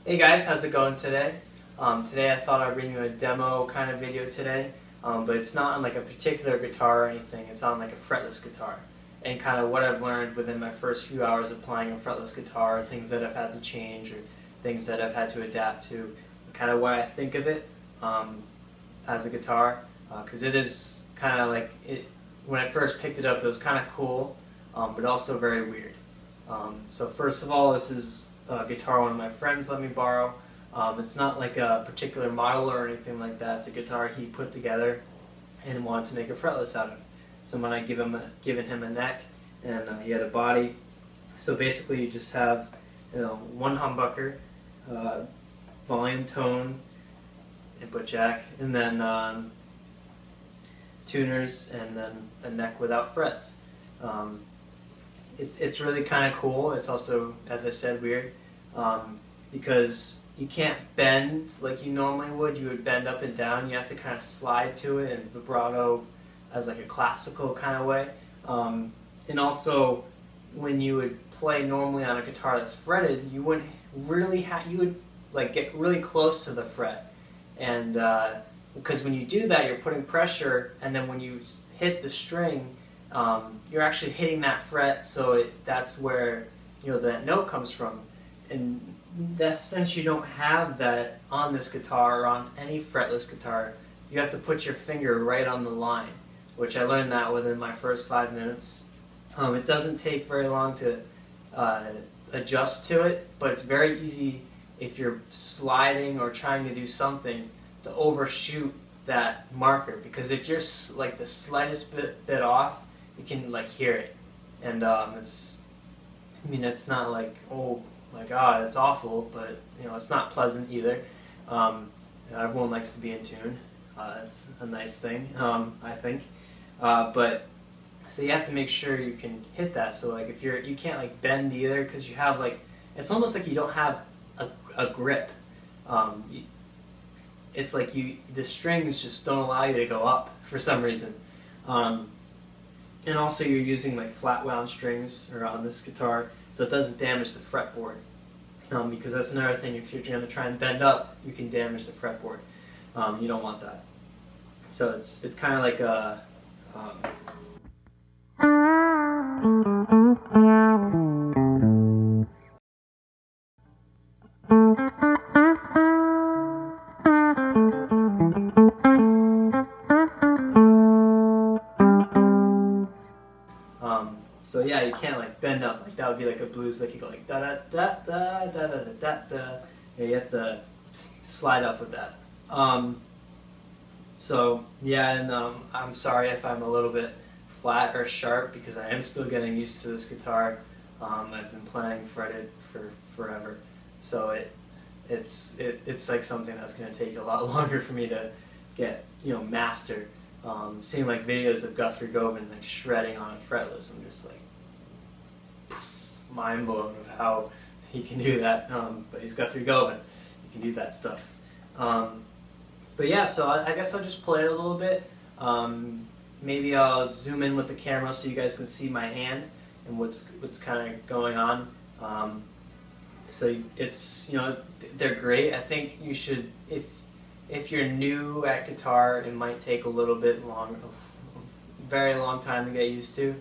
Hey guys, how's it going today? Today I thought I'd bring you a demo kind of video today, but it's not on like a particular guitar or anything. It's on like a fretless guitar, and kind of what I've learned within my first few hours of playing a fretless guitar, things that I've had to change or things that I've had to adapt to, kind of why I think of it as a guitar, because it is kind of like it. When I first picked it up, it was kind of cool, but also very weird. So first of all, this is a guitar one of my friends let me borrow. It's not like a particular model or anything like that. It's a guitar he put together and wanted to make a fretless out of. So when I given him a neck and he had a body, so basically you just have one humbucker, volume, tone, input jack, and then tuners, and then a neck without frets. It's really kind of cool. It's also, as I said, weird because you can't bend like you normally would. You would bend up and down. You have to kind of slide to it and vibrato as like a classical kind of way. And also, when you would play normally on a guitar that's fretted, you wouldn't really you would like get really close to the fret, and because when you do that, you're putting pressure, and then when you hit the string, you're actually hitting that fret, so that's where that note comes from. And that, since you don't have that on this guitar or on any fretless guitar, you have to put your finger right on the line, which I learned that within my first 5 minutes. It doesn't take very long to adjust to it, but it's very easy if you're sliding or trying to do something to overshoot that marker, because if you're like the slightest bit off, you can like hear it, and it's not like, oh my god, it's awful, but it's not pleasant either. Everyone likes to be in tune. It's a nice thing, I think. But so you have to make sure you can hit that. So like if you can't like bend either, because you have like, it's almost like you don't have a grip. It's like the strings just don't allow you to go up for some reason. And also you're using like flat wound strings on this guitar, so it doesn't damage the fretboard. Because that's another thing, if you're going to try and bend up, you can damage the fretboard. You don't want that. So it's kind of like a so yeah, you can't like bend up, like that would be like a blues, like you go like da da da da da da da da da. You have to slide up with that. So yeah, and I'm sorry if I'm a little bit flat or sharp, because I am still getting used to this guitar. I've been playing fretted for forever, so it's like something that's going to take a lot longer for me to get master. Seeing like videos of Guthrie Govan like shredding on a fretless, I'm just like mind blown of how he can do that. But he's Guthrie Govan, he can do that stuff. But yeah, so I guess I'll just play it a little bit. Maybe I'll zoom in with the camera so you guys can see my hand and what's kind of going on. So it's they're great. I think you should, if you're new at guitar, it might take a little bit long, a very long time to get used to.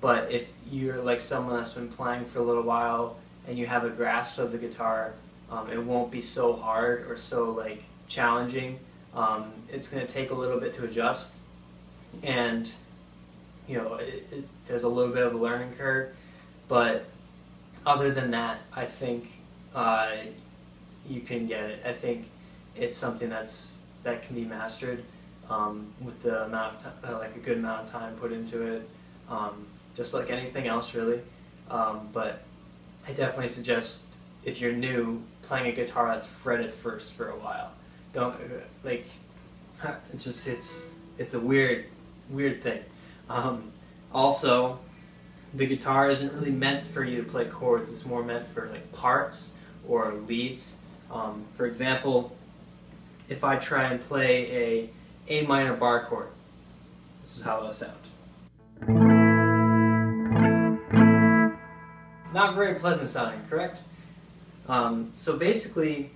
But if you're like someone that's been playing for a little while and you have a grasp of the guitar, it won't be so hard or so like challenging. It's going to take a little bit to adjust, and there's a little bit of a learning curve. But other than that, I think you can get it. I think it's something that can be mastered with the amount of like a good amount of time put into it, just like anything else really. But I definitely suggest, if you're new, playing a guitar that's fretted first for a while. Don't like it's a weird thing. Also, the guitar isn't really meant for you to play chords. It's more meant for like parts or leads. For example, if I try and play a minor bar chord, this is how it'll sound. Not very pleasant sounding, correct? So basically,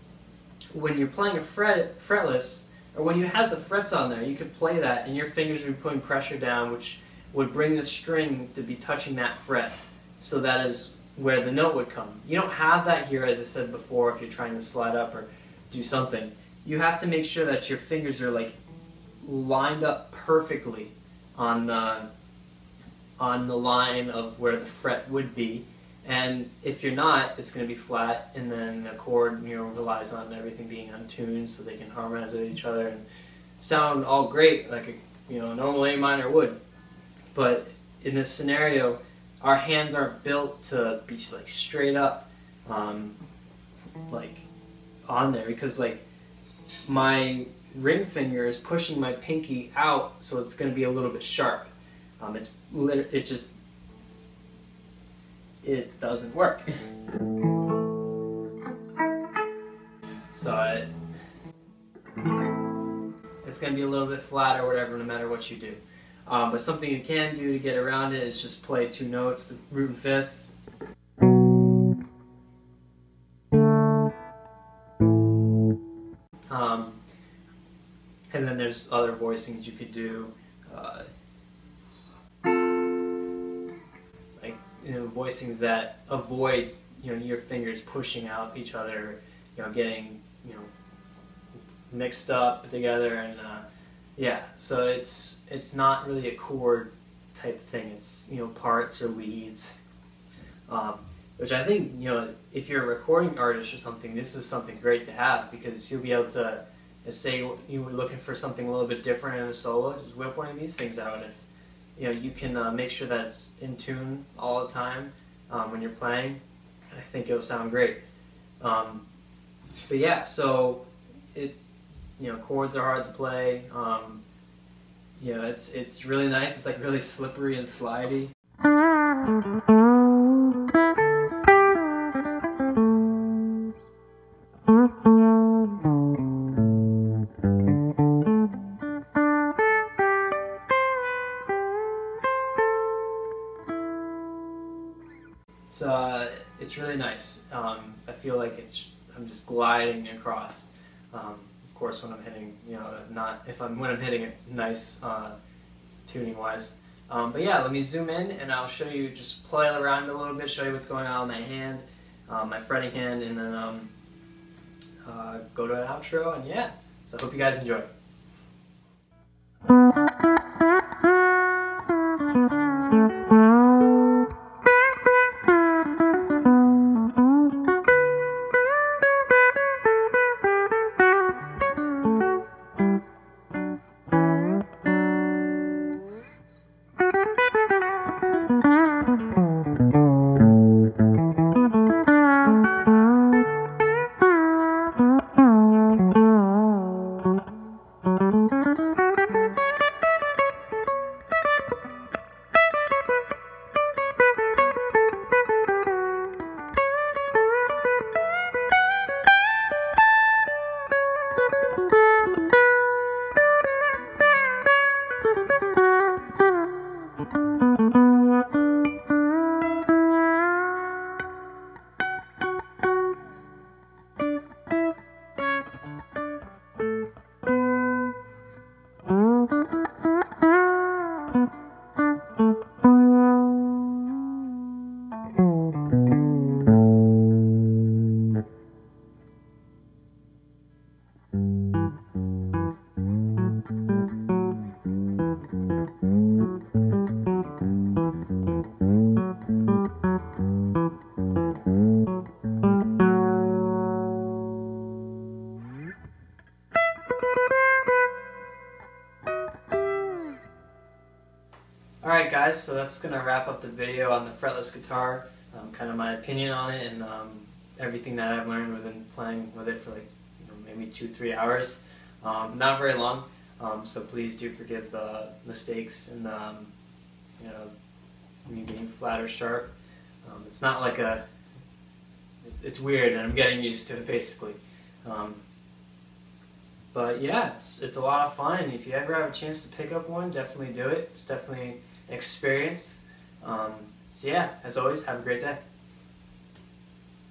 when you're playing a fretless, or when you have the frets on there, you could play that and your fingers would be putting pressure down, which would bring the string to be touching that fret. So that is where the note would come. You don't have that here, as I said before, if you're trying to slide up or do something. You have to make sure that your fingers are like lined up perfectly on the line of where the fret would be. And if you're not, it's going to be flat, and then the chord, relies on everything being untuned so they can harmonize with each other and sound all great like a normal A minor would. But in this scenario, our hands aren't built to be like straight up, like on there, because like my ring finger is pushing my pinky out, so it's going to be a little bit sharp. It doesn't work. So it's going to be a little bit flat or whatever, no matter what you do. But something you can do to get around it is just play two notes, the root and fifth. And then there's other voicings you could do. Voicings that avoid your fingers pushing out each other, getting mixed up together, and yeah. So it's not really a chord type thing. It's parts or leads, which I think if you're a recording artist or something, this is something great to have, because you'll be able to say you were looking for something a little bit different in a solo. Just whip one of these things out. If you can make sure that it's in tune all the time when you're playing, I think it'll sound great. But yeah, so chords are hard to play. It's really nice. It's like really slippery and slidey. It's really nice. I feel like I'm just gliding across. Of course, when I'm hitting, when I'm hitting it nice, tuning wise. But yeah, let me zoom in and I'll show you, just play around a little bit, show you what's going on with my hand, my fretting hand, and then go to an outro. And yeah, so I hope you guys enjoy. Alright guys, so that's going to wrap up the video on the fretless guitar, kind of my opinion on it, and everything that I've learned within playing with it for like maybe 2-3 hours. Not very long, so please do forgive the mistakes and me being flat or sharp. It's not like it's weird, and I'm getting used to it basically. But yeah, it's a lot of fun. If you ever have a chance to pick up one, definitely do it. It's definitely an experience. So yeah, as always, have a great day.